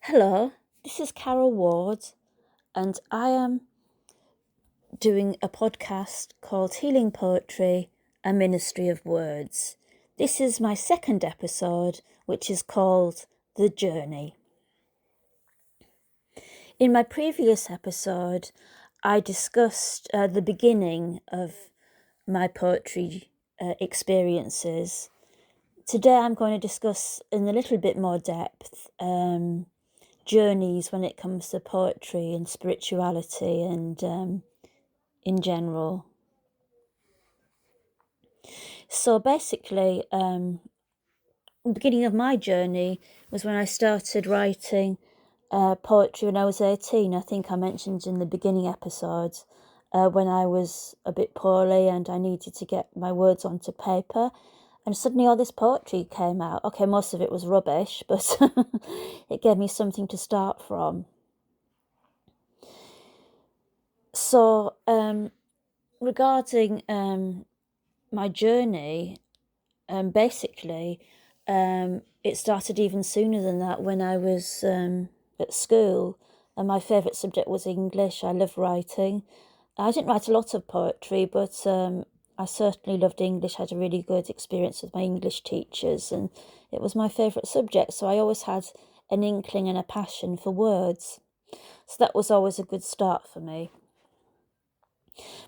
Hello, this is Carol Ward, and I am doing a podcast called Healing Poetry, a Ministry of Words. This is my second episode, which is called The Journey. In my previous episode, I discussed the beginning of my poetry experiences. Today I'm going to discuss in a little bit more depth journeys when it comes to poetry and spirituality and in general. So basically, the beginning of my journey was when I started writing poetry when I was 18. I think I mentioned in the beginning episodes when I was a bit poorly and I needed to get my words onto paper. And suddenly all this poetry came out. Okay, most of it was rubbish, but it gave me something to start from. So regarding my journey, basically, it started even sooner than that when I was at school, and my favourite subject was English. I loved writing. I didn't write a lot of poetry, but I certainly loved English. I had a really good experience with my English teachers, and it was my favourite subject. So I always had an inkling and a passion for words. So that was always a good start for me.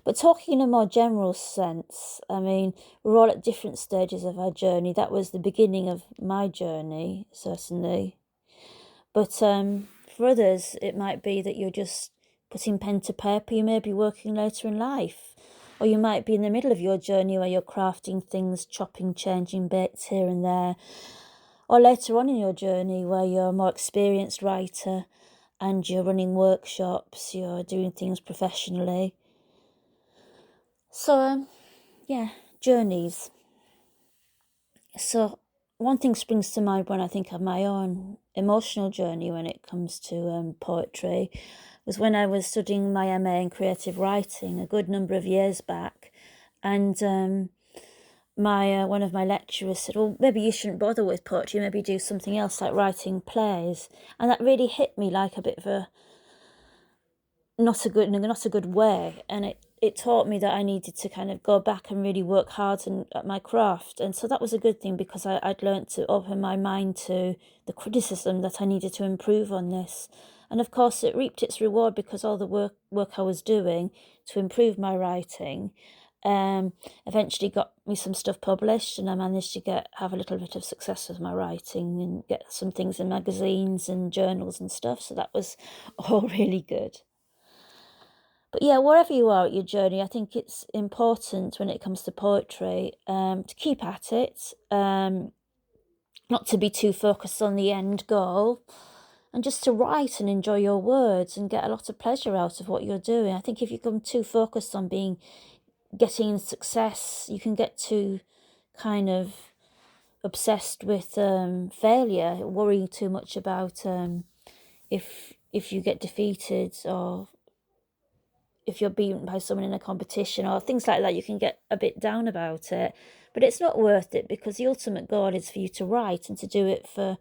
But talking in a more general sense, I mean, we're all at different stages of our journey. That was the beginning of my journey, certainly. But for others, it might be that you're just putting pen to paper. You may be working later in life. Or you might be in the middle of your journey where you're crafting things, chopping, changing bits here and there. Or later on in your journey where you're a more experienced writer and you're running workshops, you're doing things professionally. So, journeys. So, one thing springs to mind when I think of my own emotional journey when it comes to poetry was when I was studying my MA in creative writing a good number of years back, and my one of my lecturers said, "Well, maybe you shouldn't bother with poetry. Maybe do something else like writing plays," and that really hit me like a bit of a not a good way, and it taught me that I needed to kind of go back and really work hard at my craft. And so that was a good thing because I'd learned to open my mind to the criticism that I needed to improve on this. And of course it reaped its reward because all the work I was doing to improve my writing eventually got me some stuff published, and I managed to have a little bit of success with my writing and get some things in magazines and journals and stuff. So that was all really good. But yeah, wherever you are at your journey, I think it's important when it comes to poetry to keep at it, not to be too focused on the end goal, and just to write and enjoy your words and get a lot of pleasure out of what you're doing. I think if you become too focused on getting success, you can get too kind of obsessed with failure, worrying too much about if you get defeated or if you're beaten by someone in a competition or things like that. You can get a bit down about it, but it's not worth it because the ultimate goal is for you to write and to do it for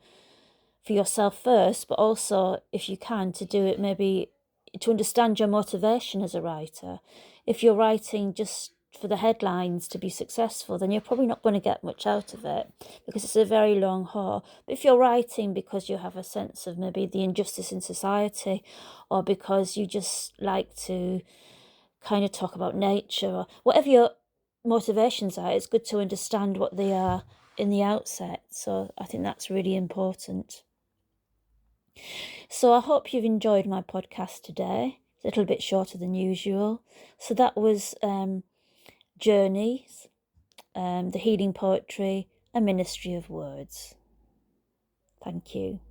yourself first, but also, if you can, to do it maybe to understand your motivation as a writer. If you're writing just for the headlines to be successful, then you're probably not going to get much out of it because it's a very long haul. But if you're writing because you have a sense of maybe the injustice in society, or because you just like to kind of talk about nature, or whatever your motivations are, it's good to understand what they are in the outset. So I think that's really important. So I hope you've enjoyed my podcast today. It's a little bit shorter than usual. So that was Journeys, the Healing Poetry, a Ministry of Words. Thank you.